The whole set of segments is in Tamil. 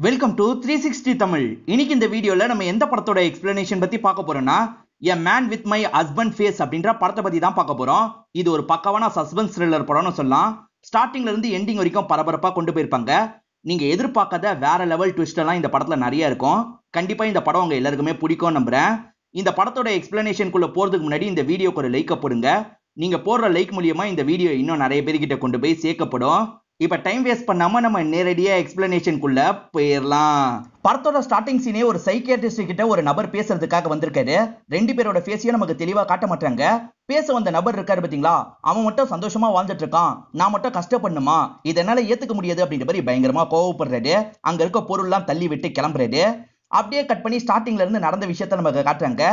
Welcome to 360 Tamil. இன்னைக்கு இந்த வீடியோல நம்ம எந்த படத்தோட எக்ஸ்பிளனேஷன் பத்தி பார்க்க போறோம்னா a man with my husband face அப்படின்ற படத்தை பத்தி தான் பார்க்க போறோம். இது ஒரு பக்கவான சஸ்பென்ஸ் த்ரில்லர் படம்னு சொல்லலாம். ஸ்டார்டிங்ல இருந்து எண்டிங் வரைக்கும் பரபரப்பா கொண்டு போயிருப்பாங்க. நீங்க எதிர்பார்க்காத வேற லெவல் ட்விஸ்ட் எல்லாம் இந்த படத்துல நிறைய இருக்கும். கண்டிப்பா இந்த படம் உங்க எல்லாருக்குமே பிடிக்கும் நம்புறேன். இந்த படத்தோட எக்ஸ்பிளனேஷனுக்குள்ள போறதுக்கு முன்னாடி இந்த வீடியோக்கு ஒரு லைக் போடுங்க. நீங்க போடுற லைக் மூலியமா இந்த வீடியோ இன்னும் நிறைய பேர்கிட்ட கொண்டு போய் சேர்க்கப்படும். இப்ப டைம் வேஸ்ட் பண்ணாம நம்ம நேரடியா எக்ஸ்பிளனேஷனுக்குள்ள போயிடலாம். படத்தோட ஸ்டார்டிங் சீனே ஒரு சைக்கியாட்ரிஸ்ட் கிட்ட ஒரு நபர் பேசுறதுக்காக வந்திருக்காரு. ரெண்டு பேரோட ஃபேஸையும் நமக்கு தெளிவா காட்ட மாட்டாங்க. பேச வந்த நபர் இருக்காரு பாத்தீங்களா, அவன் மட்டும் சந்தோஷமா வாழ்ந்துட்டு இருக்கான், நான் மட்டும் கஷ்டப்படணுமா, இதனால ஏத்துக்க முடியாது அப்படின்ற மாதிரி பயங்கரமா கோவப்படுறாரு. அங்க இருக்க பொருள்லாம் தள்ளி விட்டு கிளம்புறாரு. அப்படியே கட் பண்ணி ஸ்டார்டிங்ல இருந்து நடந்த விஷயத்த நமக்கு காட்டுறாங்க.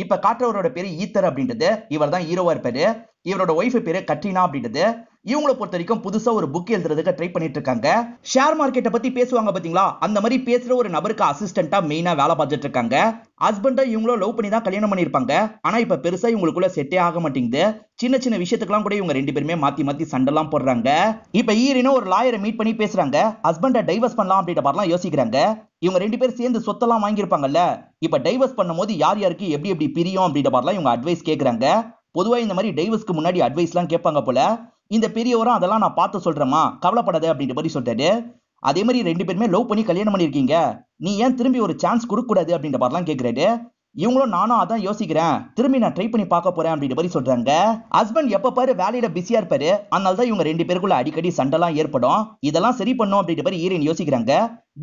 இப்ப காட்டுறவரோட பேரு ஈத்தர் அப்படின்றது. இவர் தான் ஹீரோவா இருப்பாரு. இவரோட ஒய்ஃப் பேரு கட்ரினா அப்படின்றது. இவங்களை பொறுத்த வரைக்கும் புதுசா ஒரு புக் எழுதுறதுக்கு ட்ரை பண்ணிட்டு இருக்காங்க. ஷேர் மார்க்கெட்டை பத்தி பேசுவாங்க பாத்தீங்களா, அந்த மாதிரி பேசுற ஒரு நபருக்கு அசிஸ்டண்டா மெயினா வேலை பார்த்துட்டு இருக்காங்க. ஹஸ்பண்டா இவங்களும் லவ் பண்ணி தான் கல்யாணம் பண்ணிருப்பாங்க. ஆனா இப்ப பெருசா இவங்களுக்குள்ள செட்டே ஆக மாட்டேங்குது. சின்ன சின்ன விஷயத்துக்கெல்லாம் கூட இவங்க ரெண்டு பேருமே மாத்தி மாத்தி சண்டெல்லாம் போடுறாங்க. இப்ப ஈரினும் ஒரு லாயரை மீட் பண்ணி பேசுறாங்க. ஹஸ்பண்டை டைவர்ஸ் பண்ணலாம் அப்படின்ற மாதிரிலாம் யோசிக்கிறாங்க. இவங்க ரெண்டு பேரும் சேர்ந்து சொத்தெல்லாம் வாங்கியிருப்பாங்கல்ல, இப்ப டைவர்ஸ் பண்ணும்போது யார் யாருக்கு எப்படி எப்படி பிரியும் அப்படின்ற மாதிரிலாம் இவங்க அட்வைஸ் கேட்கறாங்க. பொதுவா இந்த மாதிரி டைவர்ஸ்க்கு முன்னாடி அட்வைஸ் எல்லாம் கேட்பாங்க போல. இந்த பெரியவரும் அதெல்லாம் நான் பார்த்து சொல்றேமா, கவலைப்படாத அப்படின்ற மாதிரி சொல்றாரு. அதே மாதிரி ரெண்டு பேருமே லவ் பண்ணி கல்யாணம் பண்ணிருக்கீங்க, நீ ஏன் திரும்பி ஒரு சான்ஸ் கொடுக்க கூடாது அப்படின்ற மாதிரிலாம் கேட்கிறாரு. இவங்களும் நானும் அதான் யோசிக்கிறேன், திரும்பி நான் ட்ரை பண்ணி பார்க்க போறேன் அப்படின்ற மாதிரி சொல்றாங்க. ஹஸ்பண்ட் எப்ப பாரு வேலையில பிஸியா இருப்பாரு. அதனால தான் இவங்க ரெண்டு பேருக்குள்ள அடிக்கடி சண்டைலாம் ஏற்படும். இதெல்லாம் சரி பண்ணும் அப்படின்ற மாதிரி ஈரன் யோசிக்கிறாங்க.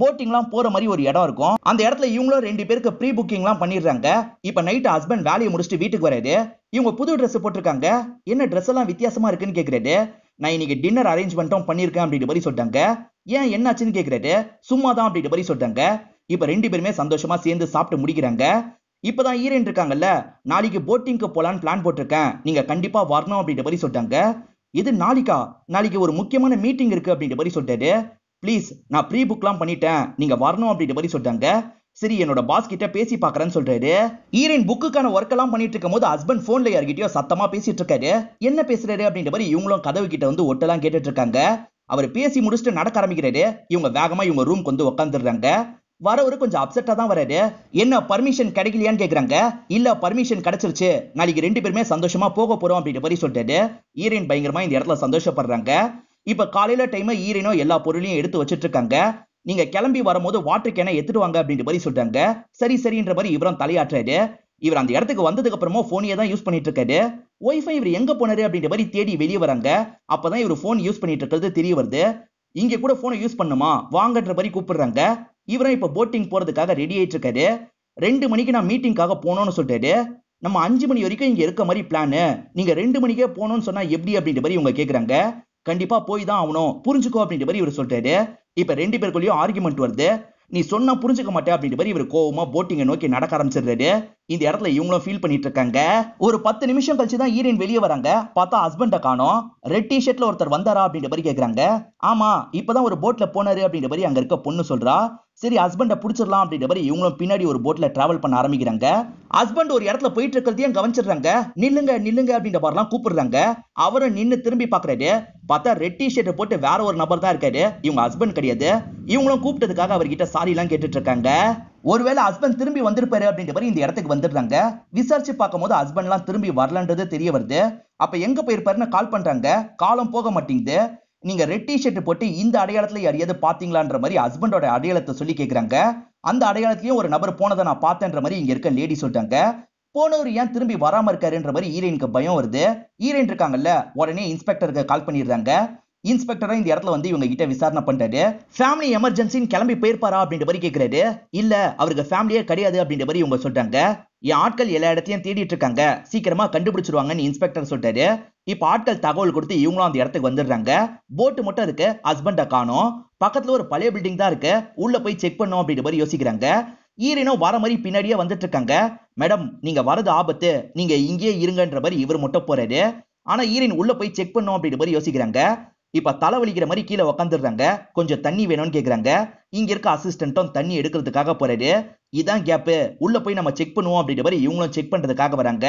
போட்டிங்லாம் போற மாதிரி ஒரு இடம் இருக்கும். அந்த இடத்துல இவங்களும் ரெண்டு பேருக்கு ப்ரீ புக்கிங்லாம் பண்ணிடுறாங்க. இப்ப நைட் ஹஸ்பண்ட் வேலையை முடிச்சுட்டு வீட்டுக்கு வராரு. இவங்க புது ட்ரெஸ் போட்டிருக்காங்க. என்ன ட்ரெஸ் எல்லாம் வித்தியாசமா இருக்குன்னு கேக்குறாரு. நான் இன்னைக்கு டின்னர் அரேஞ்ச்மெண்ட்டும் பண்ணிருக்கேன் அப்படின்ற மாதிரி சொல்றாங்க. ஏன் என்னாச்சுன்னு கேக்குறாரு. சும்மா தான் அப்படின்ற மாதிரி சொல்றாங்க. இப்ப ரெண்டு பேருமே சந்தோஷமா சேர்ந்து சாப்பிட்டு முடிக்கிறாங்க. இப்பதான் ஈரன் இருக்காங்கல்ல, நாளைக்கு போட்டிங்க்கு போலான்னு பிளான் போட்டிருக்கேன், நீங்க கண்டிப்பா வரணும் அப்படின்ற மாதிரி சொல்றாங்க. இது நாளைக்கா, நாளைக்கு ஒரு முக்கியமான மீட்டிங் இருக்கு அப்படின்ற மாதிரி சொல்றாரு. ப்ளீஸ், நான் ப்ரீ புக்லாம் பண்ணிட்டேன், நீங்க வரணும் அப்படின்ற மாதிரி சொல்றாங்க. சரி, என்னோட பாஸ் கிட்ட பேசி பாக்குறேன்னு சொல்றாரு. ஈரன் புக்குக்கான ஒர்க் எல்லாம் பண்ணிட்டு இருக்கும் போது ஹஸ்பண்ட் போன்ல யார்கிட்டயோ சத்தமா பேசிட்டு இருக்காரு. என்ன பேசுறாரு அப்படின்ற மாதிரி இவங்களும் கதவு கிட்ட வந்து ஒட்டெல்லாம் கேட்டுட்டு இருக்காங்க. அவர் பேசி முடிச்சுட்டு நடக்க ஆரம்பிக்கிறாரு. இவங்க வேகமா இவங்க ரூம்க்கு வந்து உட்காந்துடுறாங்க. வரவரு கொஞ்சம் அப்செட்டா தான் வராரு. என்ன பர்மிஷன் கிடைக்கலையான்னு கேக்குறாங்க. இல்ல, பர்மிஷன் கிடைச்சிருச்சு, நாளைக்கு ரெண்டு பேருமே சந்தோஷமா போக போறோம் அப்படின்ற மாதிரி சொல்றாரு. ஈரன் பயங்கரமா இந்த இடத்துல சந்தோஷப்படுறாங்க. இப்ப காலையில டைம் ஈரனோ எல்லா பொருளையும் எடுத்து வச்சிட்டு இருக்காங்க. நீங்க கிளம்பி வரும்போது வாட்டர் கேனை எடுத்துட்டு வாங்க அப்படின்ற மாதிரி சொல்றாங்க. சரி சரின்ற மாதிரி இவரும் தலையாட்டுறாரு. இவர் அந்த இடத்துக்கு வந்ததுக்கு அப்புறமா போனையே தான் யூஸ் பண்ணிட்டு இருக்காரு. ஒய்ஃபை இவர் எங்க போனாரு அப்படின்ற மாதிரி தேடி வெளியே வராங்க. அப்பதான் இவர் போன் யூஸ் பண்ணிட்டு இருக்கிறது தெரிய வருது. இங்க கூட போனை யூஸ் பண்ணுமா வாங்கன்ற மாதிரி கூப்பிடுறாங்க. இவரும் இப்ப போட்டிங் போறதுக்காக ரெடி ஆயிட்டு இருக்காரு. 2 மணிக்கு நான் மீட்டிங்காக போனோம்னு சொல்றாரு. நம்ம 5 மணி வரைக்கும் இங்க இருக்க மாதிரி பிளான், நீங்க 2 மணிக்கே போகணும்னு சொன்னா எப்படி அப்படின்ற மாதிரி இவங்க கேக்குறாங்க. கண்டிப்பா போய் தான் ஆகணும், புரிஞ்சுக்கோ அப்படின்ற மாதிரி இவர் சொல்றாரு. இப்ப ரெண்டு பேருக்குள்ளயும் ஆர்குமெண்ட் வருது. நீ சொன்னா புரிஞ்சுக்க மாட்டே அப்படின்ற மாதிரி இவர் கோவமா போட்டிங்கை நோக்கி நடக்க ஆரம்பிச்சிடுறாரு. இந்த இடத்துல இவங்களும் ஃபீல் பண்ணிட்டு இருக்காங்க. ஒரு 10 நிமிஷம் கழிச்சு தான் ஈரன் வெளியே வராங்க. பார்த்தா ஹஸ்பண்ட காணோம். ரெட் டி ஷர்ட்ல ஒருத்தர் வந்தாரா அப்படின்ற மாதிரி கேக்குறாங்க. ஆமா, இப்பதான் ஒரு போட்ல போனாரு அப்படின்ற மாதிரி அங்க இருக்க பொண்ணு சொல்றா. சரி, ஹஸ்பண்ட புடிச்சிடலாம் அப்படின்ற மாதிரி இவங்களும் பின்னாடி ஒரு போட்ல டிராவல் பண்ண ஆரம்பிக்கிறாங்க. ஹஸ்பண்ட் ஒரு இடத்துல போயிட்டு இருக்கிறதையும் கவனிச்சிடுறாங்க. நில்லுங்க நில்லுங்க அப்படின்ற மாதிரிலாம் கூப்பிடுறாங்க. அவரும் நின்னு திரும்பி பாக்குறாரு. பார்த்தா ரெட் டி ஷர்ட் போட்டு வேற ஒரு நபர் தான் இருக்காரு. இவங்க ஹஸ்பண்ட் கிடையாது. இவங்களும் கூப்பிட்டதுக்காக அவர்கிட்ட சாரி எல்லாம் கேட்டுட்டு இருக்காங்க. ஒருவேளை ஹஸ்பண்ட் திரும்பி வந்திருப்பாரு அப்படின்ற மாதிரி இந்த இடத்துக்கு வந்துடுறாங்க. விசாரிச்சு பார்க்கும்போது ஹஸ்பண்ட் எல்லாம் திரும்பி வரலன்றது தெரிய வருது. அப்ப எங்க போயிருப்பாருன்னு கால் பண்றாங்க. காலம் போக மாட்டேங்குது. நீங்க ரெட் டி ஷர்ட் போட்டு இந்த அடையாளத்துல யாரையாவது பாத்தீங்களான்ற மாதிரி ஹஸ்பண்டோட அடையாளத்தை சொல்லி கேக்குறாங்க. அந்த அடையாளத்திலயும் ஒரு நபர் போனதை நான் பார்த்தேன்ற மாதிரி இங்க இருக்க லேடி சொல்றாங்க. போனவர் ஏன் திரும்பி வராம இருக்காருன்ற மாதிரி ஈரனுக்கு பயம் வருது. ஈரன் இருக்காங்கல்ல, உடனே இன்ஸ்பெக்டருக்கு கால் பண்ணிடுறாங்க. இன்ஸ்பெக்டரா இந்த இடத்துல வந்து இவங்க கிட்ட விசாரணை பண்றாரு. ஃபேமிலி எமர்ஜென்சின்னு கிளம்பி போயிருப்பாரா அப்படின்ற மாதிரி கேக்குறாரு. இல்ல, அவருக்கு ஃபேமிலியே கிடையாது அப்படின்ற மாதிரி இவங்க சொல்றாங்க. என் ஆட்கள் எல்லா இடத்தையும் தேடிட்டு இருக்காங்க, சீக்கிரமா கண்டுபிடிச்சிருவாங்கன்னு இன்ஸ்பெக்டர் சொல்றாரு. இப்ப ஆட்கள் தகவல் கொடுத்து இவங்களும் அந்த இடத்துக்கு வந்துடுறாங்க. போட்டு மட்டும் இருக்கு, ஹஸ்பண்ட காணோம். பக்கத்துல ஒரு பழைய பில்டிங் தான் இருக்கு, உள்ள போய் செக் பண்ணும் அப்படின்ற மாதிரி யோசிக்கிறாங்க. ஈரனும் வர மாதிரி பின்னாடியே வந்துட்டு இருக்காங்க. மேடம், நீங்க வரது ஆபத்து, நீங்க இங்கேயே இருங்கன்ற மாதிரி இவர் மட்டும் போறாரு. ஆனா ஈரன் உள்ள போய் செக் பண்ணும் அப்படின்ற மாதிரி யோசிக்கிறாங்க. இப்ப தலைவலிக்கிற மாதிரி கீழே உட்காந்துடுறாங்க. கொஞ்சம் தண்ணி வேணும்னு கேக்குறாங்க. இங்க இருக்க அசிஸ்டன்ட்டும் தண்ணி எடுக்கிறதுக்காக போறாரு. இதான் கேப், உள்ள போய் நம்ம செக் பண்ணுவோம் அப்படின்ற மாதிரி இவங்களும் செக் பண்றதுக்காக வராங்க.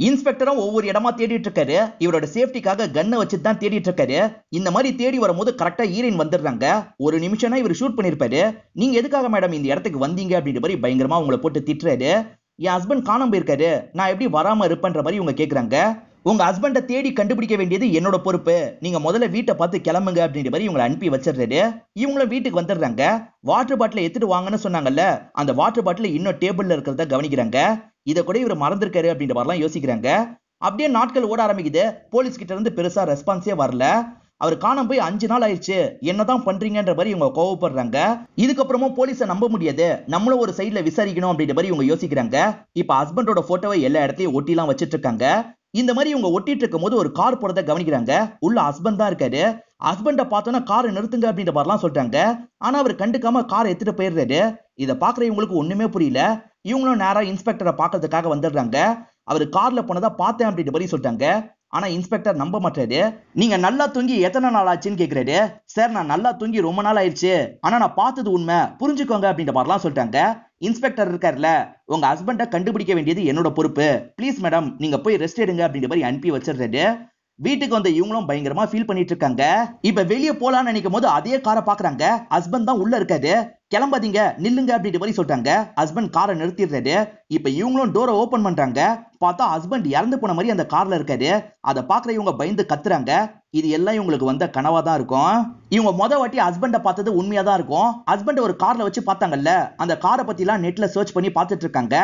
இன்ஸ்பெக்டரும் ஒவ்வொரு இடமா தேடிட்டு இருக்காரு. இவரோட சேஃப்டிக்காக கன்னை வச்சு தான் தேடிட்டு இருக்காரு. இந்த மாதிரி தேடி வரும்போது கரெக்டா ஹீரோயின் வந்துடுறாங்க. ஒரு நிமிஷம்னா இவர் ஷூட் பண்ணிருப்பாரு. நீங்க எதுக்காக மேடம் இந்த இடத்துக்கு வந்தீங்க அப்படின்ற மாதிரி பயங்கரமா உங்களை போட்டு திட்டுறாரு. என் ஹஸ்பண்ட் காணாம போயிருக்காரு, நான் எப்படி வராம இருப்பேன்ற மாதிரி இவங்க கேக்குறாங்க. உங்க ஹஸ்பண்ட தேடி கண்டுபிடிக்க வேண்டியது என்னோட பொறுப்பு, நீங்க முதல்ல வீட்டை பார்த்து கிளம்புங்க அப்படின்ற மாதிரி இவங்களை அனுப்பி வச்சிடுறாரு. இவங்களும் வீட்டுக்கு வந்துடுறாங்க. வாட்டர் பாட்டில் எடுத்துட்டு வாங்கன்னு சொன்னாங்கல்ல, அந்த வாட்டர் பாட்டில் இன்னும் டேபிள்ல இருக்கிறத கவனிக்கிறாங்க. இதை கூட இவர் மறந்துருக்காரு அப்படின்ற மாதிரிலாம் யோசிக்கிறாங்க. அப்படியே நாட்கள் ஓட ஆரம்பிக்குது. போலீஸ் கிட்ட இருந்து பெருசா ரெஸ்பான்ஸே வரல. அவர் காணாம போய் 5 நாள் ஆயிடுச்சு, என்னதான் பண்றீங்கன்ற மாதிரி இவங்க கோவப்படுறாங்க. இதுக்கப்புறமும் போலீஸை நம்ப முடியாது, நம்மளும் ஒரு சைட்ல விசாரிக்கணும் அப்படின்ற மாதிரி இவங்க யோசிக்கிறாங்க. இப்ப ஹஸ்பண்டோட போட்டோவை எல்லா இடத்தையும் ஒட்டிலாம் வச்சிட்டு இருக்காங்க. இந்த மாதிரி இவங்க ஒட்டிட்டு இருக்கும் போது ஒரு கார் போறத கவனிக்கிறாங்க. உள்ள ஹஸ்பண்ட் தான் இருக்காரு. ஹஸ்பண்ட பார்த்தோன்னா காரை நிறுத்துங்க அப்படின்ற மாதிரிலாம் சொல்றாங்க. ஆனா அவர் கண்டுக்காம காரை எடுத்துட்டு போயிடுறாரு. இதை பாக்குற இவங்களுக்கு ஒண்ணுமே புரியல. இவங்களும் நேரா இன்ஸ்பெக்டரை பாக்குறதுக்காக வந்துடுறாங்க. அவர் கார்ல போனதா பார்த்தேன் அப்படின்ற மாதிரி சொல்றாங்க. ஆனா இன்ஸ்பெக்டர் நம்ப மாட்டாரு. நீங்க நல்லா தூங்கி எத்தனை நாள் ஆச்சுன்னு கேக்குறாரு. சார் நான் நல்லா தூங்கி ரொம்ப நாள் ஆயிடுச்சு, ஆனா நான் பார்த்தது உண்மை, புரிஞ்சுக்கோங்க அப்படின்ற மாதிரிலாம் சொல்றாங்க. இன்ஸ்பெக்டர் இருக்காருல்ல, உங்க ஹஸ்பண்ட கண்டுபிடிக்க வேண்டியது என்னோட பொறுப்பு, ப்ளீஸ் மேடம் நீங்க போய் ரெஸ்ட் எடுங்க அப்படின்ற மாதிரி அனுப்பி வச்சிடுறாரு. வீட்டுக்கு வந்த இவங்களும் பயங்கரமா ஃபீல் பண்ணிட்டு இருக்காங்க. இப்ப வெளியே போலான்னு நினைக்கும் போது அதே காரை பாக்குறாங்க. ஹஸ்பண்ட் தான் உள்ள இருக்காரு. கிளம்பாதீங்க, நில்லுங்க அப்படின்ற மாதிரி சொல்றாங்க. ஹஸ்பண்ட் காரை நிறுத்திடுறாரு. இப்ப இவங்களும் டோரை ஓபன் பண்றாங்க. பார்த்தா ஹஸ்பண்ட் இறந்து போன மாதிரி அந்த கார்ல இருக்காரு. அதை பாக்குற இவங்க பயந்து கத்துறாங்க. இது எல்லாம் இவங்களுக்கு வந்த கனவா தான் இருக்கும். இவங்க முத வாட்டி ஹஸ்பண்ட பார்த்தது உண்மையா தான் இருக்கும். ஹஸ்பண்ட் ஒரு கார்ல வச்சு பார்த்தாங்கல்ல, அந்த காரை பத்தி எல்லாம் நெட்ல சர்ச் பண்ணி பார்த்துட்டு இருக்காங்க.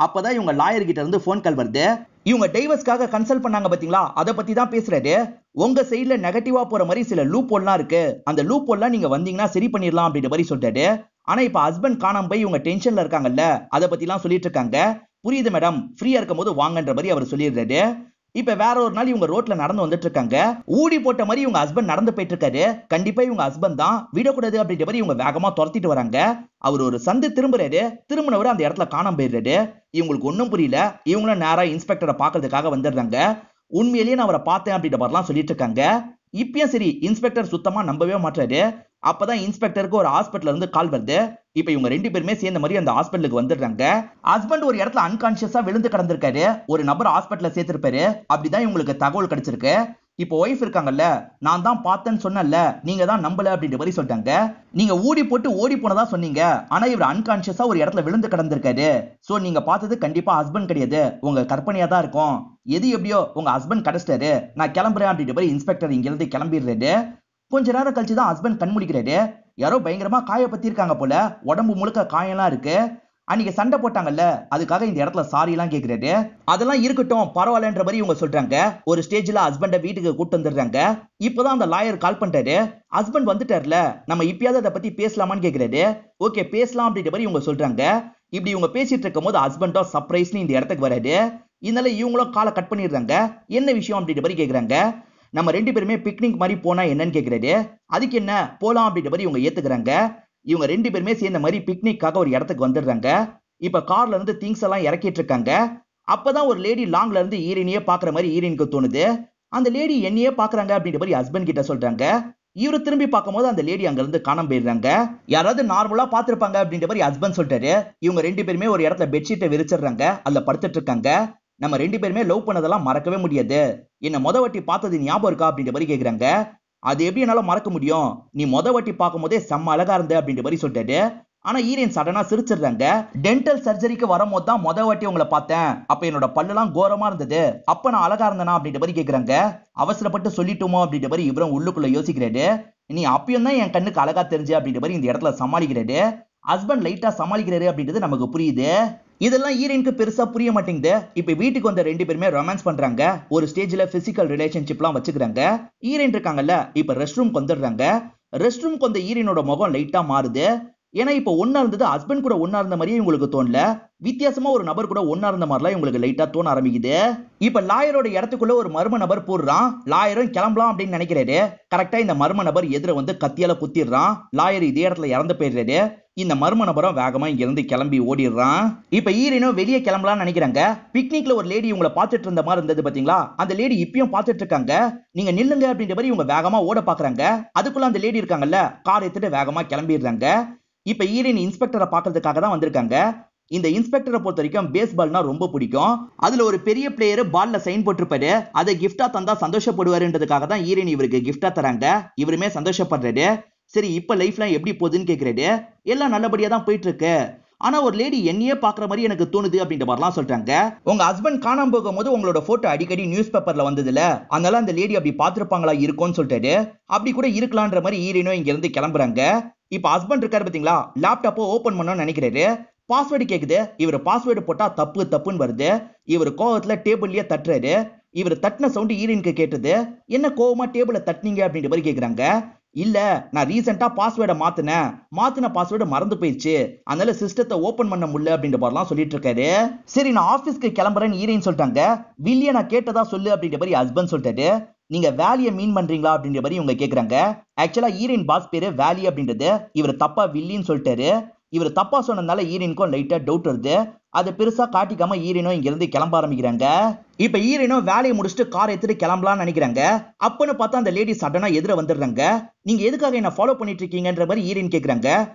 அப்பதான் இவங்க லாயர் கிட்ட இருந்து போன் கால் வருது. இவங்க டைவர்ஸ்க்காக கன்சல்ட் பண்ணாங்க பாத்தீங்களா, அதை பத்தி தான் பேசுறாரு. உங்க சைடுல நெகட்டிவா போற மாதிரி சில லூப் ஹோல்லாம் இருக்கு, அந்த லூப் ஹோல்லாம் நீங்க வந்தீங்கன்னா சரி பண்ணிடலாம் அப்படின்ற மாதிரி சொல்றாரு. ஆனா இப்ப ஹஸ்பண்ட் காணாம போய் இவங்க டென்ஷன்ல இருக்காங்கல்ல, அதை பத்தி எல்லாம் சொல்லிட்டு இருக்காங்க. புரியுது மேடம், ஃப்ரீயா இருக்கும் போது வாங்கன்ற மாதிரி அவர் சொல்லிடுறாரு. இப்ப வேற ஒரு நாள் இவங்க ரோட்ல நடந்து வந்துட்டு இருக்காங்க. ஊடி போட்ட மாதிரி இவங்க ஹஸ்பண்ட் நடந்து போயிட்டு இருக்காரு. கண்டிப்பா இவங்க ஹஸ்பண்ட் தான், விடக்கூடாது அப்படின்ற மாதிரி இவங்க வேகமா துரத்திட்டு வராங்க. அவர் ஒரு சந்து திரும்புறாரு. திரும்பினவர் அந்த இடத்துல காணாம போயிடுறாரு. இவங்களுக்கு ஒன்னும் புரியல. இவங்களும் நேரா இன்ஸ்பெக்டரை பாக்குறதுக்காக வந்துடுறாங்க. உண்மையிலேயே நான் அவரை பார்த்தேன் அப்படின்ற மாதிரிலாம் சொல்லிட்டு இருக்காங்க. இப்பயும் சரி, இன்ஸ்பெக்டர் சுத்தமா நம்பவே மாட்டாரு. அப்பதான் இன்ஸ்பெக்டருக்கு ஒரு ஹாஸ்பிட்டல்ல இருந்து கால் வருது. இப்ப இவங்க 2 பேருமே சேர்ந்த மாதிரி அந்த ஹாஸ்பிட்டலுக்கு வந்துடுறாங்க. ஹஸ்பண்ட் ஒரு இடத்துல அன்கான்சியஸா விழுந்து கிடந்திருக்காரு. ஒரு நபர் ஹாஸ்பிட்டல்ல சேர்த்திருப்பாரு. அப்படிதான் இவங்களுக்கு தகவல் கிடைச்சிருக்கு. இப்போ ஒய்ஃப் இருக்காங்கல்ல, நான் தான் பார்த்தேன்னு சொன்னல, நீங்க தான் நம்பல அப்படின்ற மாதிரி சொல்லிட்டாங்க. நீங்க ஊடி போட்டு ஓடி போனதா சொன்னீங்க, ஆனா இவர் அன்கான்சியஸா ஒரு இடத்துல விழுந்து கிடந்திருக்காரு. சோ நீங்க பார்த்தது கண்டிப்பா ஹஸ்பண்ட் கிடையாது, உங்க கற்பனையா தான் இருக்கும். எது எப்படியோ உங்க ஹஸ்பண்ட் கிடைச்சிட்டாரு, நான் கிளம்புறேன் அப்படின்ற மாதிரி இன்ஸ்பெக்டர் இங்க இருந்து கிளம்பிடுறாரு. கொஞ்ச நேரம் கழிச்சு தான் ஹஸ்பண்ட் கண் முழிக்கிறாரு. யாரோ பயங்கரமா காயப்பத்தி இருக்காங்க போல, உடம்பு முழுக்க காயெல்லாம் இருக்கு. அன்னைக்கு சண்டை போட்டாங்கல்ல, அதுக்காக இந்த இடத்துல சாரி எல்லாம் கேக்குறாரு. அதெல்லாம் இருக்கட்டும், பரவாயில்லன்ற மாதிரி இவங்க சொல்றாங்க. ஒரு ஸ்டேஜ்ல ஹஸ்பண்ட வீட்டுக்கு கூட்டு வந்துடுறாங்க. இப்பதான் அந்த லாயர் கால் பண்றாரு. ஹஸ்பண்ட் வந்துட்டார்ல, நம்ம இப்பயாவது அதை பத்தி பேசலாமான்னு கேக்குறாரு. ஓகே பேசலாம் அப்படின்ற மாதிரி இவங்க சொல்றாங்க. இப்படி இவங்க பேசிட்டு இருக்கும் போது ஹஸ்பண்டும் சர்ப்ரைஸ்னு இந்த இடத்துக்கு வராரு. இதனால இவங்களும் காலை கட் பண்ணிடுறாங்க. என்ன விஷயம் அப்படின்ற மாதிரி கேக்குறாங்க. நம்ம 2 பேருமே பிக்னிக் மாதிரி போனா என்னன்னு கேக்குறாரு. அதுக்கு என்ன, போலாம் அப்படின்ற மாதிரி இவங்க ஏத்துக்கிறாங்க. இவங்க 2 பேருமே சேர்ந்த மாதிரி பிக்னிக்காக ஒரு இடத்துக்கு வந்துடுறாங்க. இப்ப கார்ல இருந்து திங்ஸ் எல்லாம் இறக்கிட்டு இருக்காங்க. அப்பதான் ஒரு லேடி லாங்ல இருந்து ஈரனியே பாக்குற மாதிரி ஈரனுக்கு தோணுது. அந்த லேடி என்னையே பாக்குறாங்க அப்படின்ற மாதிரி ஹஸ்பண்ட் கிட்ட சொல்றாங்க. இவரு திரும்பி பார்க்கும்போது அந்த லேடி அங்க இருந்து காணாம போயிடுறாங்க. யாராவது நார்மலா பாத்துருப்பாங்க அப்படின்ற மாதிரி ஹஸ்பண்ட் சொல்றாரு. இவங்க 2 பேருமே ஒரு இடத்துல பெட்ஷீட்டை விரிச்சிடுறாங்க. அதுல படுத்துட்டு இருக்காங்க. நம்ம 2 பேருமே லவ் பண்ணதெல்லாம் மறக்கவே முடியாது, என்ன முத வாட்டி பார்த்தது ஞாபகம் இருக்கா அப்படின்ற மாதிரி கேக்குறாங்க. அது எப்படி என்னால மறக்க முடியும், நீ முத வாட்டி பார்க்கும் போதே செம்ம அழகா இருந்த அப்படின்ற மாதிரி சொல்லிட்டாரு. ஆனா ஈரன் சடனா சிரிச்சிடுறாங்க. டென்டல் சர்ஜரிக்கு வரும்போது தான் முத வாட்டி உங்களை பார்த்தேன், அப்ப என்னோட பல்லெல்லாம் கோரமா இருந்தது, அப்ப நான் அழகா இருந்தேனா அப்படின்ற மாதிரி கேக்குறாங்க. அவசரப்பட்டு சொல்லிட்டோமோ அப்படின்ற மாதிரி இவரும் உள்ளுக்குள்ள யோசிக்கிறாரு. நீ அப்பயும் தான் என் கண்ணுக்கு அழகா தெரிஞ்சு அப்படின்ற மாதிரி இந்த இடத்துல சமாளிக்கிறாரு. ஹஸ்பண்ட் லைட்டா சமாளிக்கிறாரு அப்படின்றது நமக்கு புரியுது. இதெல்லாம் ஈரனுக்கு பெருசா புரிய மாட்டேங்குது. இப்ப வீட்டுக்கு வந்த 2 பேருமே ரொமான்ஸ் பண்றாங்க. ஒரு ஸ்டேஜ்ல பிசிக்கல் ரிலேஷன்ஷிப்லாம் வச்சுக்கிறாங்க. ஈரன் இருக்காங்கல்ல, இப்ப ரெஸ்ட் ரூம் வந்துடுறாங்க. ரெஸ்ட் ரூம் வந்த ஈரனோட முகம் லைட்டா மாறுது. ஏன்னா இப்ப ஒன்னா இருந்தது ஹஸ்பண்ட் கூட ஒன்னா இருந்த மாதிரியே உங்களுக்கு தோணல, வித்தியாசமா ஒரு நபர் கூட ஒன்னா இருந்த மாதிரிலாம் உங்களுக்கு லைட்டா தோண ஆரம்பிக்குது. இப்ப லாயரோட இடத்துக்குள்ள ஒரு மர்ம நபர் போடுறான். லாயரும் கிளம்பலாம் அப்படின்னு நினைக்கிறாரு. கரெக்டா இந்த மர்ம நபர் எதிர வந்து கத்தியால குத்திடுறான். லாயர் இதே இடத்துல இறந்து போயிடுறாரு. இந்த மர்ம நபரும் வேகமா இங்க இருந்து கிளம்பி ஓடிடுறான். இப்ப ஈரனும் வெளியே கிளம்பலாம்னு நினைக்கிறாங்க. பிக்னிக்ல ஒரு லேடி உங்களை பார்த்துட்டு இருந்த மாதிரி இருந்தது பாத்தீங்களா, அந்த லேடி இப்பயும் பார்த்துட்டு இருக்காங்க. நீங்க நில்லுங்க அப்படின்ற மாதிரி இவங்க வேகமா ஓட பாக்குறாங்க. அதுக்குள்ள அந்த லேடி இருக்காங்கல்ல, கார் எடுத்துட்டு வேகமா கிளம்பிடுறாங்க. இப்ப ஈரன் இன்ஸ்பெக்டரை பாக்குறதுக்காக தான் வந்திருக்காங்க. இந்த இன்ஸ்பெக்டரை பொறுத்த வரைக்கும் பேஸ்பால்னா ரொம்ப பிடிக்கும். அதுல ஒரு பெரிய பிளேயர் பால்ல சைன் போட்டிருப்பாரு, அதை கிஃப்டா தந்தா சந்தோஷப்படுவாருன்றதுக்காக தான் ஈரன் இவருக்கு கிஃப்டா தராங்க. இவருமே சந்தோஷப்படுறாரு. சரி, இப்ப லைஃப்லாம் எப்படி போகுதுன்னு கேக்குறாரு. எல்லாம் நல்லபடியா தான் போயிட்டு இருக்கு. ஆனா ஒரு லேடி என்னையே பாக்குற மாதிரி எனக்கு தோணுது அப்படின்ற மாதிரிலாம் சொல்றாங்க. உங்க ஹஸ்பண்ட் காணாம போகும்போது உங்களோட போட்டோ அடிக்கடி நியூஸ் பேப்பர்ல வந்ததுல, அதனால அந்த லேடி அப்படி பாத்துருப்பாங்களா இருக்கும்னு சொல்லிட்டாரு. அப்படி கூட இருக்கலான்ற மாதிரி ஈரனும் இங்க இருந்து கிளம்புறாங்க. இப்ப ஹஸ்பண்ட் இருக்காரு பாத்தீங்களா, லேப்டாப்பை ஓபன் பண்ணணும்னு நினைக்கிறாரு. பாஸ்வேர்டு கேக்குது. இவர் பாஸ்வேர்டு போட்டா தப்பு தப்புன்னு வருது. இவர் கோவத்துல டேபிள்லயே தட்டுறாரு. இவர் தட்டின சவுண்ட் ஈரனுக்கு கேட்டது. என்ன கோவமா டேபிள தட்டினீங்க அப்படின்ற மாதிரி கேக்குறாங்க. இல்ல, நான் ரீசெண்டா பாஸ்வேர்டை மாத்தின பாஸ்வேர்டு மறந்து போயிடுச்சு, அதனால சிஸ்டத்தை ஓபன் பண்ண முடியல அப்படின்ற மாதிரிலாம் சொல்லிட்டு இருக்காரு. சரி, நான் ஆபீஸ்க்கு கிளம்புறேன்னு ஈரன் சொல்லிட்டாங்க. வில்லிய நான் கேட்டதா சொல்லு அப்படின்ற மாதிரி ஹஸ்பண்ட் சொல்லிட்டாரு. நீங்க வேலியை மீன் பண்றீங்களா அப்படின்ற மாதிரி இவங்க கேக்குறாங்க. ஆக்சுவலா ஈரன் பாஸ் பேரு வேலி அப்படின்றது, இவர் தப்பா வில்லின்னு சொல்லிட்டாரு. இவர் தப்பா சொன்னதுனால ஈரனுக்கும் லைட்டா டவுட் வருது. அதை பெருசா காட்டிக்காம ஈரனும் இங்க இருந்து கிளம்ப ஆரம்பிக்கிறாங்க. இப்ப ஈரனும் வேலையை முடிச்சுட்டு கார் எடுத்துட்டு கிளம்பலாம்னு நினைக்கிறாங்க. அப்பன்னு பார்த்தா அந்த லேடி சடனா எதிர வந்துடுறாங்க. நீங்க எதுக்காக என்ன ஃபாலோ பண்ணிட்டு இருக்கீங்கன்ற மாதிரி ஈரன் கேக்குறாங்க.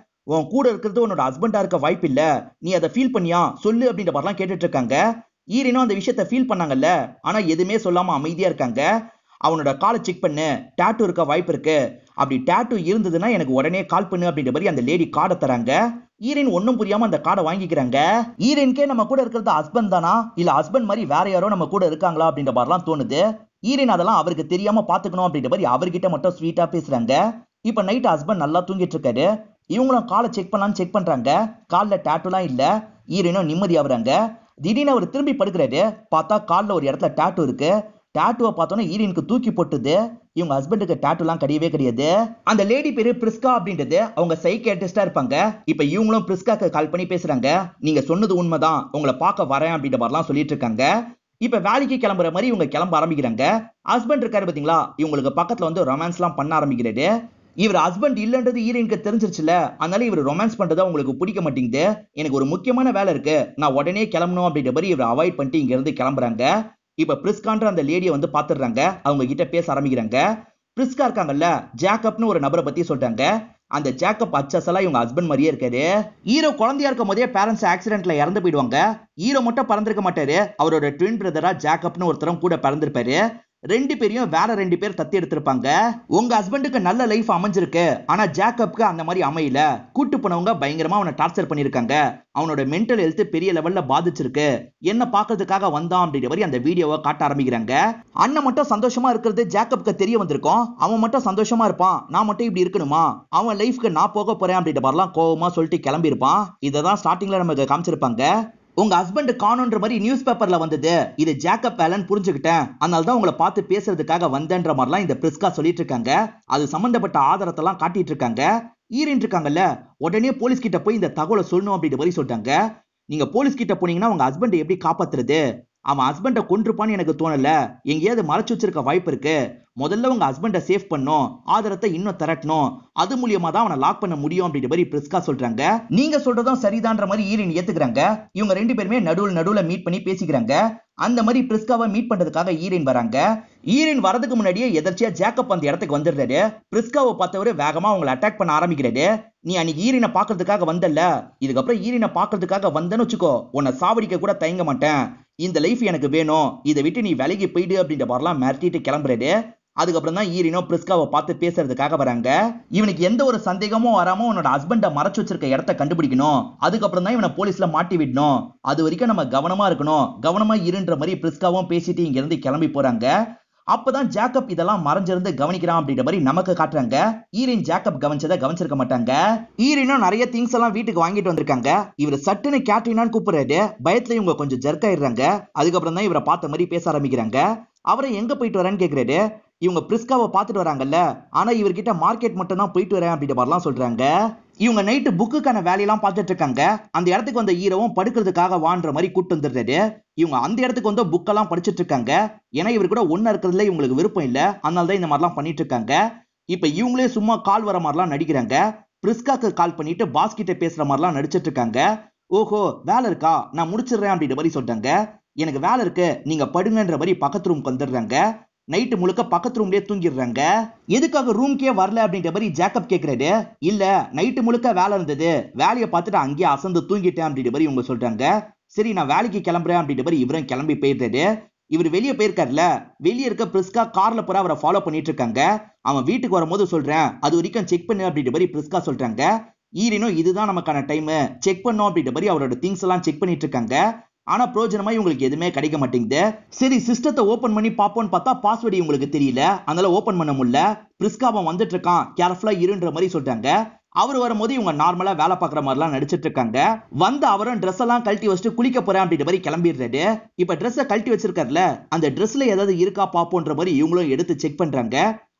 உன் கூட இருக்கிறது உன்னோட ஹஸ்பண்டா இருக்க வாய்ப்பு இல்ல, நீ அதை ஃபீல் பண்ணியா சொல்லு அப்படின்ற மாதிரிலாம் கேட்டுட்டு இருக்காங்க. ஈரனும் அந்த விஷயத்த ஃபீல் பண்ணாங்கல்ல, ஆனா எதுவுமே சொல்லாம அமைதியா இருக்காங்க. அவனோட காலை செக் பண்ணு, டாட்டூ இருக்க வாய்ப்பு இருக்கு, அப்படி டாட்டூ இருந்ததுன்னா எனக்கு உடனே கால் பண்ணு அப்படின்ற மாதிரி அந்த லேடி கார்டை தராங்க. ஈரன் ஒன்னும் புரியாம அந்த கார்டை வாங்கிக்கிறாங்க. ஈரனுக்கே நம்ம கூட இருக்கிறது ஹஸ்பண்ட் தானா, இல்ல ஹஸ்பண்ட் மாதிரி வேற யாரோ நம்ம கூட இருக்காங்களா அப்படின்ற மாதிரிலாம் தோணுது. ஈரன் அதெல்லாம் அவருக்கு தெரியாம பாத்துக்கணும் அப்படின்ற மாதிரி அவர்கிட்ட மட்டும் ஸ்வீட்டா பேசுறாங்க. இப்ப நைட் ஹஸ்பண்ட் நல்லா தூங்கிட்டு இருக்காரு. இவங்களும் காலை செக் பண்ணலாம்னு செக் பண்றாங்க. கால்ல டாட்டூலாம் இல்ல. ஈரனும் நிம்மதி ஆகுறாங்க. திடீர்னு அவர் திரும்பி படுக்கிறாரு. பார்த்தா கால்ல ஒரு இடத்துல டாட்டூ இருக்கு. டாட்டூவை பார்த்தோன்னா ஈரனுக்கு தூக்கி போட்டுது. இவங்க ஹஸ்பண்டுக்கு டாட்டூலாம் கிடையவே கிடையாது. அந்த லேடி பேரு பிரிஸ்கா அப்படின்றது, அவங்க சைக்கியாட்ரிஸ்டா இருப்பாங்க. இப்ப இவங்களும் பிரிஸ்காக்கு கால் பண்ணி பேசுறாங்க. நீங்க சொன்னது உண்மைதான், உங்களை பார்க்க வரேன் அப்படின்ற மாதிரிலாம் சொல்லிட்டு இருக்காங்க. இப்ப வேலைக்கு கிளம்புற மாதிரி இவங்க கிளம்ப ஆரம்பிக்கிறாங்க. ஹஸ்பண்ட் இருக்காரு பாத்தீங்களா, இவங்களுக்கு பக்கத்துல வந்து ரொமான்ஸ் எல்லாம் பண்ண ஆரம்பிக்கிறாரு. இவர் ஹஸ்பண்ட் இல்லன்றது ஈரனுக்கு தெரிஞ்சிருச்சுல, அதனால இவர் ரொமான்ஸ் பண்றதா உங்களுக்கு பிடிக்க மாட்டேங்குது, எனக்கு ஒரு முக்கியமான வேலை இருக்கு, நான் உடனே கிளம்பணும் அப்படின்ற மாதிரி இவர் அவாய்ட் பண்ணிட்டு இங்க இருந்து கிளம்புறாங்க. இப்ப பிரிஸ்கான்ற அந்த லேடியை வந்து பாத்துறாங்க. அவங்க கிட்ட பேச ஆரம்பிக்கிறாங்க. பிரிஸ்கா இருக்காங்கல்ல, ஜேக்கப்னு ஒரு நபரை பத்தி சொல்றாங்க. அந்த ஜேக்கப் அச்சசலா இவங்க ஹஸ்பண்ட் மாதிரியே இருக்காரு. ஹீரோ குழந்தையா இருக்கும் போதே பேரண்ட்ஸ் ஆக்சிடென்ட்ல இறந்து போயிடுவாங்க. ஹீரோ மட்டும் பறந்திருக்க மாட்டாரு, அவரோட ட்வின் பிரதரா ஜேக்கப்னு ஒருத்தரும் கூட பிறந்திருப்பாரு. ரெண்டு பேரையும் வேற ரெண்டு பேர் தத்தி எடுத்திருப்பாங்க. உங்க ஹஸ்பண்டுக்கு நல்ல லைஃப் அமைஞ்சிருக்கு, ஆனா ஜேக்கப்க்கு அந்த மாதிரி அமையல. கூட்டு போனவங்க பயங்கரமா அவனை டார்ச்சர் பண்ணிருக்காங்க. அவனோட மென்டல் ஹெல்த் பெரிய லெவல்ல பாதிச்சிருக்கு. என்ன பாக்குறதுக்காக வந்தான் அப்படின்ற மாதிரி அந்த வீடியோவை காட்ட ஆரம்பிக்கிறாங்க. அண்ணன் மட்டும் சந்தோஷமா இருக்கிறது ஜேக்கப்க்கு தெரிய வந்திருக்கும். அவன் மட்டும் சந்தோஷமா இருப்பான், நான் மட்டும் இப்படி இருக்கணுமா, அவன் லைஃப்க்கு நான் போக போறேன் அப்படின்ற மாதிரிலாம் கோவமா சொல்லிட்டு கிளம்பி இருப்பான். இததான் ஸ்டார்டிங்ல நமக்கு காமிச்சிருப்பாங்க. உங்க ஹஸ்பண்ட் காணோன்ற மாதிரி நியூஸ் பேப்பர்ல வந்தது, இது ஜேக்கப் ஆலன் புரிஞ்சுக்கிட்டேன், அதனாலதான் உங்களை பார்த்து பேசுறதுக்காக வந்தேன்ற மாதிரிலாம் இந்த பிரிஸ்கா சொல்லிட்டு இருக்காங்க. அது சம்பந்தப்பட்ட ஆதாரத்தை எல்லாம் காட்டிட்டு இருக்காங்க. ஈரன் இருக்காங்கல்ல, உடனே போலீஸ் கிட்ட போய் இந்த தகவலை சொல்லணும் அப்படின்ற மாதிரி சொல்லிட்டாங்க. நீங்க போலீஸ் கிட்ட போனீங்கன்னா உங்க ஹஸ்பண்ட் எப்படி காப்பாத்துறது, அவன் ஹஸ்பண்ட கொன்றுப்பான்னு எனக்கு தோணல, எங்கேயாவது மறைச்சு வச்சிருக்க வாய்ப்பு இருக்கு, முதல்ல உங்க ஹஸ்பண்ட சேஃப் பண்ணும், ஆதாரத்தை இன்னும் திரட்டணும், அது மூலியமா தான் அவனை லாக் பண்ண முடியும் அப்படின்ற மாதிரி பிரிஸ்கா சொல்றாங்க. நீங்க சொல்றதும் சரிதான்ற மாதிரி ஈரன் ஏத்துக்கிறாங்க. இவங்க ரெண்டு பேருமே நடுவுல மீட் பண்ணி பேசிக்கிறாங்க. அந்த மாதிரி பிரிஸ்காவை மீட் பண்றதுக்காக ஈரன் வராங்க. ஈரன் வரதுக்கு முன்னாடியே எதர்ச்சியா ஜேக்கப் அந்த இடத்துக்கு வந்துடுறாரு. பிரிஸ்காவை பார்த்தவரு வேகமா அவங்களை அட்டாக் பண்ண ஆரம்பிக்கிறாரு. நீ அன்னைக்கு ஈரனை பாக்குறதுக்காக வந்தல்ல, இதுக்கப்புறம் ஈரனை பாக்குறதுக்காக வந்தேன்னு வச்சுக்கோ, உன்னை சாவடிக்க கூட தயங்க மாட்டேன், இந்த லைஃப் எனக்கு வேணும், இதை விட்டு நீ விலகி போயிடு அப்படின்ற மாதிரிலாம் மிரட்டிட்டு கிளம்புறாரு. அதுக்கப்புறம் தான் ஈரனோ பிரிஸ்காவை பார்த்து பேசுறதுக்காக வராங்க. இவனுக்கு எந்த ஒரு சந்தேகமும் வராம உன்னோட ஹஸ்பண்ட மறைச்சு வச்சிருக்க இடத்த கண்டுபிடிக்கணும், அதுக்கப்புறம் தான் இவனை போலீஸ்ல மாட்டி விடணும், அது வரைக்கும் நம்ம கவனமா இருக்கணும், கவனமா இருன்ற மாதிரி பிரிஸ்காவும் பேசிட்டு இங்க இருந்து கிளம்பி போறாங்க. அப்பதான் ஜேக்கப் இதெல்லாம் மறைஞ்சிருந்து கவனிக்கிறான் அப்படின்ற மாதிரி நமக்கு காட்டுறாங்க. ஈரன் ஜேக்கப் கவனிச்சதை கவனிச்சிருக்க மாட்டாங்க. ஈரனும் நிறைய திங்ஸ் எல்லாம் வீட்டுக்கு வாங்கிட்டு வந்திருக்காங்க. இவர் சட்டுன்னு கேட்ரினான்னு கூப்பிடுறாரு. பயத்துல இவங்க கொஞ்சம் ஜர்க் ஆயிடுறாங்க. அதுக்கப்புறம் தான் இவரை பார்த்த மாதிரி பேச ஆரம்பிக்கிறாங்க. அவரை எங்க போயிட்டு வரேன்னு கேக்குறாரு. இவங்க பிரிஸ்காவை பார்த்துட்டு வராங்கல்ல, ஆனா இவர்கிட்ட மார்க்கெட் மட்டும் தான் போயிட்டு வரேன் அப்படின்ற மாதிரிலாம் சொல்றாங்க. இவங்க நைட்டு புக்குக்கான வேலையெல்லாம் பார்த்துட்டு இருக்காங்க. அந்த இடத்துக்கு வந்த ஹீரோவும் படுக்கிறதுக்காக வான்ற மாதிரி கூட்டு வந்துடுறாரு. இவங்க அந்த இடத்துக்கு வந்து புக்கெல்லாம் படிச்சுட்டு இருக்காங்க. ஏன்னா இவர் கூட ஒன்னா இருக்கிறதுல இவங்களுக்கு விருப்பம் இல்ல, அதனால தான் இந்த மாதிரிலாம் பண்ணிட்டு இருக்காங்க. இப்ப இவங்களே சும்மா கால் வர மாதிரிலாம் நடிக்கிறாங்க. பிரிஸ்காக்கு கால் பண்ணிட்டு பாஸ் கிட்ட பேசுற மாதிரிலாம் நடிச்சிட்டு இருக்காங்க. ஓஹோ வேலை இருக்கா, நான் முடிச்சிடுறேன் அப்படின்ற மாதிரி சொல்றாங்க. எனக்கு வேலை இருக்கு, நீங்க படுங்கன்ற மாதிரி பக்கத்து ரூம்க்கு வந்துடுறாங்க. நைட்டு முழுக்க பக்கத்து ரூம்லயே தூங்கிடுறாங்க. எதுக்காக ரூம்க்கே வரல அப்படின்ற மாதிரி ஜேக்கப் கேக்குறாரு. இல்ல நைட்டு முழுக்க வேலை இருந்தது, வேலையை பார்த்துட்டு அங்கேயே அசந்து தூங்கிட்டேன் அப்படின்ற மாதிரி இவங்க சொல்றாங்க. சரி நான் வேலைக்கு கிளம்புறேன் அப்படின்ற மாதிரி இவரும் கிளம்பி போயிடுறாரு. இவர் வெளியே போயிருக்காருல, வெளியே இருக்க பிரிஸ்கா கார்ல போற அவரை ஃபாலோ பண்ணிட்டு இருக்காங்க. அவன் வீட்டுக்கு வரும்போது சொல்றேன் அது வரைக்கும் செக் பண்ணு அப்படின்ற மாதிரி பிரிஸ்கா சொல்றாங்க. ஈரினும் இதுதான் நமக்கான டைம், செக் பண்ணோம் அப்படின்ற மாதிரி அவரோட திங்ஸ் எல்லாம் செக் பண்ணிட்டு இருக்காங்க. ஆனா பிரோஜனமா இவங்களுக்கு எதுவுமே கிடைக்க மாட்டேங்குது. சரி சிஸ்டத்தை ஓபன் பண்ணி பாப்போம்னு பார்த்தா பாஸ்வேர்டு இவங்களுக்கு தெரியல, அதனால ஓபன் பண்ண முடியல. பிரிஸ்காவன் வந்துட்டு இருக்கான், கேர்ஃபுல்லா இருன்ற மாதிரி சொல்றாங்க. அவர் வரும்போது இவங்க நார்மலா வேலை பார்க்குற மாதிரிலாம் நடிச்சிட்டு இருக்காங்க. வந்து அவரும் ட்ரெஸ் எல்லாம் கழட்டி வச்சுட்டு குளிக்க போறேன் அப்படின்ற மாதிரி கிளம்பிடுறாரு. இப்ப ட்ரெஸ்ஸை கழட்டி வச்சிருக்காருல, அந்த ட்ரெஸ்ல ஏதாவது இருக்கா பாப்போன்ற மாதிரி இவங்களும் எடுத்து செக் பண்றாங்க.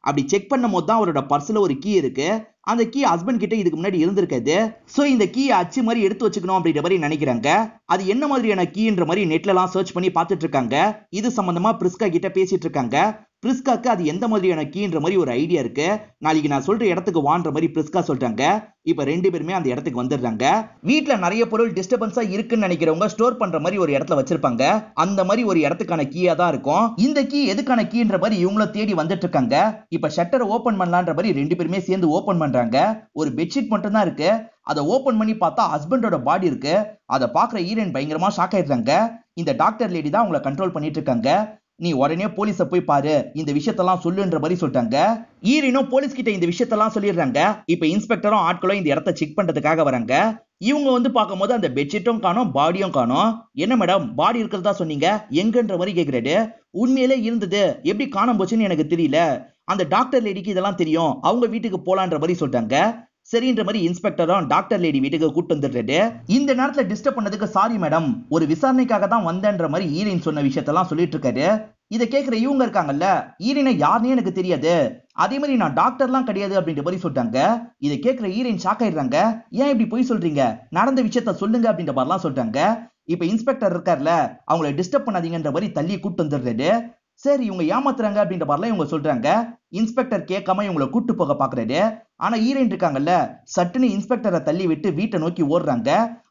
அப்படி செக் பண்ணும் போது தான் அவரோட பர்ஸ்ல ஒரு கீ இருக்கு. அந்த கீ ஹஸ்பண்ட் கிட்ட இதுக்கு முன்னாடி இருந்திருக்காது. சோ இந்த கீயை அச்சு மாதிரி எடுத்து வச்சுக்கணும் அப்படின்ற மாதிரி நினைக்கிறாங்க. அது என்ன மாதிரியான கீன்ற மாதிரி நெட்ல எல்லாம் சர்ச் பண்ணி பார்த்துட்டு இருக்காங்க. இது சம்பந்தமா பிரிஸ்கா கிட்ட பேசிட்டு இருக்காங்க. பிரிஸ்காக்கு அது எந்த மாதிரியான கீன்ற மாதிரி ஒரு ஐடியா இருக்கு. நாளைக்கு நான் சொல்ற இடத்துக்கு வான்ற மாதிரி பிரிஸ்கா சொல்றாங்க. இப்ப ரெண்டு பேருமே அந்த இடத்துக்கு வந்துடுறாங்க. வீட்டுல நிறைய பொருள் டிஸ்டர்பன்ஸா இருக்குன்னு நினைக்கிறவங்க ஸ்டோர் பண்ற மாதிரி ஒரு இடத்துல வச்சிருப்பாங்க. அந்த மாதிரி ஒரு இடத்துக்கான கீயா தான் இருக்கும். இந்த கீ எதுக்கான கீன்ற மாதிரி இவங்களும் தேடி வந்துட்டு இருக்காங்க. இப்ப ஷட்டரை ஓபன் பண்ணலான்ற மாதிரி ரெண்டு பேருமே சேர்ந்து ஓபன் பண்றாங்க. ஒரு பெட்ஷீட் மட்டும் தான் இருக்கு. அதை ஓபன் பண்ணி பார்த்தா ஹஸ்பண்டோட பாடி இருக்கு. அதை பாக்குற ஈரன் பயங்கரமா ஷாக் ஆயிடுறாங்க. இந்த டாக்டர் லேடி தான் அவங்களை கண்ட்ரோல் பண்ணிட்டு இருக்காங்க. நீ உடனே போலீஸ போய் பாரு, இந்த விஷயத்தெல்லாம் சொல்லுன்ற மாதிரி சொல்லிட்டாங்க. ஈரினும் போலீஸ் கிட்ட இந்த விஷயத்தெல்லாம் சொல்லிடுறாங்க. இப்ப இன்ஸ்பெக்டரும் ஆட்களும் இந்த இடத்த செக் பண்றதுக்காக வராங்க. இவங்க வந்து பார்க்கும்போது அந்த பெட்ஷீட்டும் காணோம், பாடியும் காணோம். என்ன மேடம் பாடி இருக்கிறதா சொன்னீங்க, எங்கன்ற மாதிரி கேக்குறாரு. உண்மையிலே இருந்தது, எப்படி காணாம போச்சுன்னு எனக்கு தெரியல. அந்த டாக்டர் லேடிக்கு இதெல்லாம் தெரியும், அவங்க வீட்டுக்கு போலான்ற மாதிரி சொல்லிட்டாங்க. சரின்ற மாதிரி இன்ஸ்பெக்டரும் டாக்டர் லேடி வீட்டுக்கு கூட்டு வந்துடுறாரு. இந்த நேரத்துல டிஸ்டர்ப் பண்ணதுக்கு சாரி மேடம், ஒரு விசாரணைக்காக தான் வந்தேன்ற மாதிரி ஈரின் சொன்ன விஷயத்தெல்லாம் சொல்லிட்டு இருக்காரு. இதை கேட்கிற இவங்க இருக்காங்கல்ல, ஈரினை யாருன்னே எனக்கு தெரியாது, அதே மாதிரி நான் டாக்டர்லாம் கிடையாது அப்படின்ற மாதிரி சொல்லிட்டாங்க. இதை கேட்கிற ஈரின் ஷாக் ஆயிடுறாங்க. ஏன் இப்படி போய் சொல்றீங்க, நடந்த விஷயத்த சொல்லுங்க அப்படின்ற மாதிரிலாம் சொல்லிட்டாங்க. இப்ப இன்ஸ்பெக்டர் இருக்கார்ல, அவங்களை டிஸ்டர்ப் பண்ணாதீங்கன்ற மாதிரி தள்ளி கூட்டு வந்துடுறாரு. சரி இவங்க ஏமாத்துறாங்க அப்படின்ற மாதிரிலாம் இவங்க சொல்றாங்க. இன்ஸ்பெக்டர் கேட்காம இவங்களை கூட்டு போக பாக்குறாரு. ஆனா ஈரன் இருக்காங்கல்ல, சட்டுன்னு இன்ஸ்பெக்டரை தள்ளி விட்டு வீட்டை நோக்கி ஓடுறாங்க.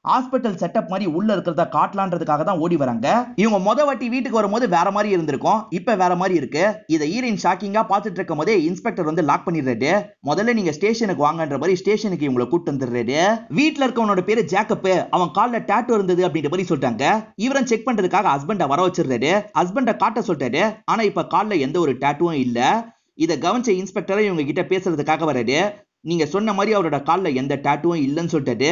ஹாஸ்பிட்டல் செட்டப் மாதிரி உள்ள இருக்கிறத காட்டலான்றதுக்காக தான் ஓடி வராங்க. இவங்க முத வாட்டி வீட்டுக்கு வரும்போது வேற மாதிரி இருந்திருக்கும், இப்ப வேற மாதிரி இருக்கு. இதை ஈரன் ஷாக்கிங்கா பார்த்துட்டு இருக்கும் போதே இன்ஸ்பெக்டர் வந்து லாக் பண்ணிடுறாரு. முதல்ல நீங்க ஸ்டேஷனுக்கு வாங்கன்ற மாதிரி ஸ்டேஷனுக்கு இவங்களை கூட்டு வந்துடுறாரு. வீட்டுல இருக்கவனோட பேரு ஜேக்கப், அவன் கால்ல டாட்டூ இருந்தது அப்படின்ற மாதிரி சொல்லிட்டாங்க. இவரும் செக் பண்றதுக்காக ஹஸ்பண்ட வர வச்சிடுறாரு. ஹஸ்பண்ட காட்ட சொல்லிட்டாரு. ஆனா இப்ப கால்ல எந்த ஒரு டாட்டூவும் இல்ல. இதை கவனிச்ச இன்ஸ்பெக்டரை இவங்க கிட்ட பேசுறதுக்காக வராரு. நீங்க சொன்ன மாதிரி அவரோட கால்ல எந்த டாட்டூவும் இல்லைன்னு சொல்லிட்டாரு.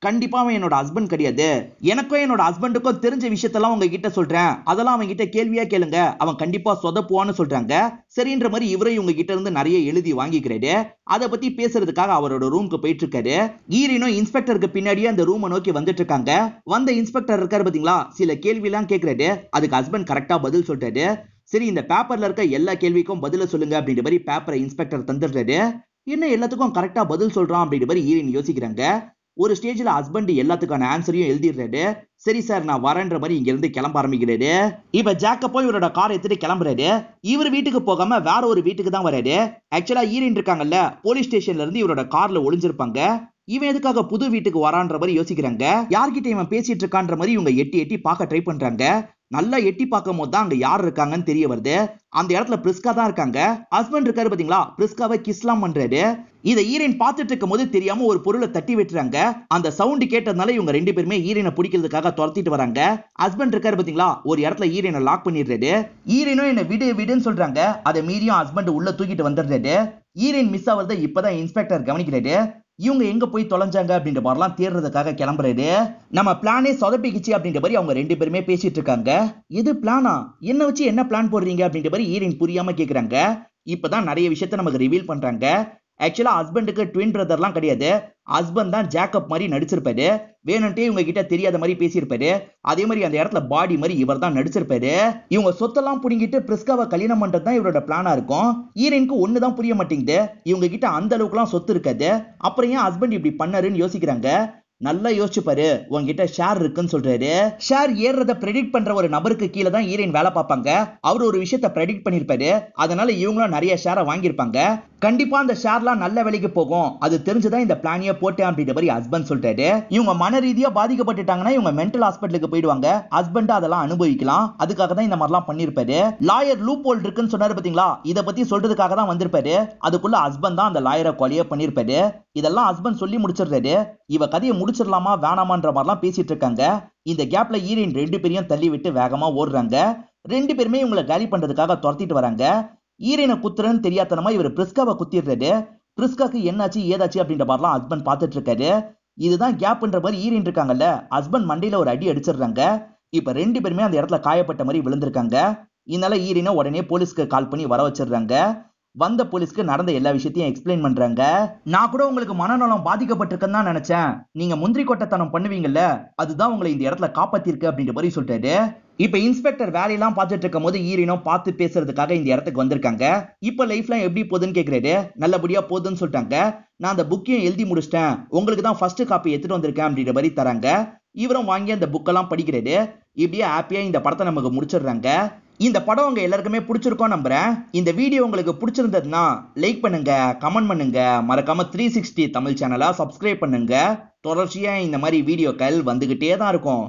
கண்டிப்பா அவன் என்னோட ஹஸ்பண்ட் கிடையாது, எனக்கும் என்னோட ஹஸ்பண்டுக்கும் தெரிஞ்ச விஷயத்தெல்லாம் உங்ககிட்ட சொல்றேன், அதெல்லாம் அவன் கிட்ட கேள்வியா கேளுங்க, அவன் கண்டிப்பா சொதப்புவான்னு சொல்றாங்க. சரின்ற மாதிரி இவரை இவங்க கிட்ட இருந்து நிறைய எழுதி வாங்கிக்கிறாரு. அதை பத்தி பேசுறதுக்காக அவரோட ரூமுக்கு போயிட்டு இருக்காரு. ஈரினும் இன்ஸ்பெக்டருக்கு பின்னாடியே அந்த ரூமை நோக்கி வந்துட்டு இருக்காங்க. வந்த இன்ஸ்பெக்டர் இருக்காரு பாத்தீங்களா, சில கேள்வி எல்லாம் கேட்கிறாரு. அதுக்கு ஹஸ்பண்ட் கரெக்டா பதில் சொல்லிட்டாரு. சரி இந்த பேப்பர்ல இருக்க எல்லா கேள்விக்கும் பதில சொல்லுங்க அப்படின்ற மாதிரி பேப்பரை இன்ஸ்பெக்டர் தந்துடுறாரு. என்ன எல்லாத்துக்கும் கரெக்டா பதில் சொல்றான் அப்படின்ற மாதிரி ஈரின் யோசிக்கிறாங்க. ஒரு ஸ்டேஜ்ல ஹஸ்பண்ட் எல்லாத்துக்கான ஆன்சரையும் எழுதிடுறாரு. சரி சார் நான் வரேன்ற மாதிரி இங்க இருந்து கிளம்ப ஆரம்பிக்கிறாரு. இப்ப ஜேக்கப்போ இவரோட கார் எடுத்துட்டு கிளம்புறாரு. இவர் வீட்டுக்கு போகாம வேற ஒரு வீட்டுக்கு தான் வராரு. ஆக்சுவலா ஈரின் இருக்காங்கல்ல, போலீஸ் ஸ்டேஷன்ல இருந்து இவரோட கார்ல ஒளிஞ்சிருப்பாங்க. இவன் எதுக்காக புது வீட்டுக்கு வரான்ற மாதிரி யோசிக்கிறாங்க. யார்கிட்ட இவன் பேசிட்டு இருக்கான்ற மாதிரி இவங்க எட்டி எட்டி பார்க்க ட்ரை பண்றாங்க. நல்லா எட்டி பார்க்கும் போது தான் அங்க யார் இருக்காங்கன்னு தெரிய வருது. அந்த இடத்துல பிரிஸ்கா தான் இருக்காங்க. ஹஸ்பண்ட் இருக்காரு பாத்தீங்களா, பிரிஸ்காவை கிஸ்லாம் பண்றாரு. இதை ஈரன் பார்த்துட்டு இருக்கும் போது தெரியாம ஒரு பொருளை தட்டி விட்டுறாங்க. அந்த சவுண்ட் கேட்டதுனால இவங்க ரெண்டு பேருமே ஈரனை பிடிக்கிறதுக்காக துரத்திட்டு வராங்க. ஹஸ்பண்ட் இருக்காரு பாத்தீங்களா, ஒரு இடத்துல ஈரனை லாக் பண்ணிடுறாரு. ஈரனும் என்ன விடு விடுன்னு சொல்றாங்க. அதை மீறியும் ஹஸ்பண்ட் உள்ள தூக்கிட்டு வந்துடுறாரு. ஈரன் மிஸ் ஆவறதை இப்பதான் இன்ஸ்பெக்டர் கவனிக்கிறாரு. இவங்க எங்க போய் தொலைஞ்சாங்க அப்படின்ற மாதிரிலாம் தேடுறதுக்காக கிளம்புறாரு. நம்ம பிளானே சொதப்பிக்கிச்சு அப்படின்ற மாதிரி அவங்க ரெண்டு பேருமே பேசிட்டு இருக்காங்க. எது பிளானா, என்ன வச்சு என்ன பிளான் போடுறீங்க அப்படின்ற மாதிரி ஈரன் புரியாம கேக்குறாங்க. இப்பதான் நிறைய விஷயத்த நமக்கு ரிவீல் பண்றாங்க. ஆக்சுவலா ஹஸ்பண்டுக்கு ட்வின் பிரதர்லாம் கிடையாது. ஹஸ்பண்ட் தான் ஜேக்கப் மாதிரி நடிச்சிருப்பாரு. வேணும்ட்டே இவங்க கிட்ட தெரியாத மாதிரி பேசியிருப்பாரு. அதே மாதிரி அந்த இடத்துல பாடி மாதிரி இவர் தான் நடிச்சிருப்பாரு. இவங்க சொத்தெல்லாம் புடிங்கிட்டு பிரிஸ்காவை கல்யாணம் பண்றது தான் இவரோட பிளானா இருக்கும். ஈரனுக்கு ஒண்ணுதான் புரிய மாட்டேங்குது, இவங்க கிட்ட அந்த அளவுக்குலாம் சொத்து இருக்காது, அப்புறம் ஏன் ஹஸ்பண்ட் இப்படி பண்ணாருன்னு யோசிக்கிறாங்க. நல்லா யோசிச்சு பாரு, உங்ககிட்ட ஷேர் இருக்குன்னு சொல்றாரு. ஷேர் ஏறத பிரெடிக்ட் பண்ற ஒரு நபருக்கு கீழே தான் ஹீரோயின் வேலை பார்ப்பாங்க. அவர் ஒரு விஷயத்தை பிரெடிக்ட் பண்ணிருப்பாரு. அதனால இவங்களும் நிறைய ஷேரை வாங்கியிருப்பாங்க. கண்டிப்பா அந்த ஷேர்லாம் நல்ல விலைக்கு போகும், அது தெரிஞ்சுதான் இந்த பிளானிய போட்டேன் அப்படின்ற மாதிரி ஹஸ்பண்ட் சொல்லிட்டாரு. இவங்க மன ரீதியா பாதிக்கப்பட்டுட்டாங்கன்னா இவங்க மென்டல் ஹாஸ்பிட்டலுக்கு போயிடுவாங்க. ஹஸ்பண்ட் அதெல்லாம் அனுபவிக்கலாம். அதுக்காக தான் இந்த மாதிரிலாம் பண்ணிருப்பாரு. லாயர் லூப் ஹோல் இருக்குன்னு சொன்னாரு பாத்தீங்களா, இத பத்தி சொல்றதுக்காக தான் வந்திருப்பாரு. அதுக்குள்ள ஹஸ்பண்ட் தான் அந்த லாயரை கொலையே பண்ணிருப்பாரு. இதெல்லாம் ஹஸ்பண்ட் சொல்லி முடிச்சிடுறாரு. இவ கதையை முடிச்சிடலாமா வேணாமான்ற மாதிரிலாம் பேசிட்டு இருக்காங்க. இந்த கேப்ல ஹீரோயின் 2 பேரையும் தள்ளி விட்டு வேகமா ஓடுறாங்க. 2 பேருமே இவங்களை காலி பண்றதுக்காக துரத்திட்டு வராங்க. ஹீரோயினை குத்துறன்னு தெரியாதனமா இவர் பிரிஸ்காவை குத்திடுறாரு. பிரிஸ்காக்கு என்னாச்சு ஏதாச்சு அப்படின்ற மாதிரிலாம் ஹஸ்பண்ட் பார்த்துட்டு இருக்காரு. இதுதான் கேப்ன்ற மாதிரி ஹீரோயின் இருக்காங்கல்ல, ஹஸ்பண்ட் மண்டையில ஒரு அடி அடிச்சிடுறாங்க. இப்ப 2 பேருமே அந்த இடத்துல காயப்பட்ட மாதிரி விழுந்திருக்காங்க. இதனால ஹீரோயினை உடனே போலீஸ்க்கு கால் பண்ணி வர வச்சிடுறாங்க. வந்த போலீஸ்க்கு நடந்த எல்லா விஷயத்தையும் எக்ஸ்பிளைன் பண்றாங்க. நான் கூட உங்களுக்கு மனநலம் பாதிக்கப்பட்டிருக்குன்னு தான் நினைச்சேன். நீங்க முந்திரி கொட்டத்தனம் பண்ணுவீங்கல்ல, அதுதான் உங்களை இந்த இடத்துல காப்பாத்திருக்கு அப்படின்ற மாதிரி சொல்லிட்டாரு. இப்ப இன்ஸ்பெக்டர் வேலையெல்லாம் பார்த்துட்டு இருக்கும் போது ஹீரோயினும் பார்த்து பேசுறதுக்காக இந்த இடத்துக்கு வந்திருக்காங்க. இப்ப லைஃப்லாம் எப்படி போகுதுன்னு கேக்குறாரு. நல்லபடியா போகுதுன்னு சொல்லிட்டாங்க. நான் அந்த புக்கையும் எழுதி முடிச்சிட்டேன், உங்களுக்கு தான் ஃபர்ஸ்ட் காப்பி எடுத்துட்டு வந்திருக்கேன் அப்படின்ற மாதிரி தராங்க. இவரும் வாங்கி அந்த புக்கெல்லாம் படிக்கிறாரு. இப்படியே ஹாப்பியா இந்த படத்தை நமக்கு முடிச்சிடுறாங்க. இந்த படம் உங்க எல்லாருக்குமே பிடிச்சிருக்கோம் நம்புறேன். இந்த வீடியோ உங்களுக்கு பிடிச்சிருந்ததுன்னா லைக் பண்ணுங்க, கமெண்ட் பண்ணுங்க, மறக்காம 360 தமிழ் சேனலை சப்ஸ்கிரைப் பண்ணுங்க. தொடர்ச்சியா இந்த மாதிரி வீடியோக்கள் வந்துகிட்டே தான் இருக்கும்.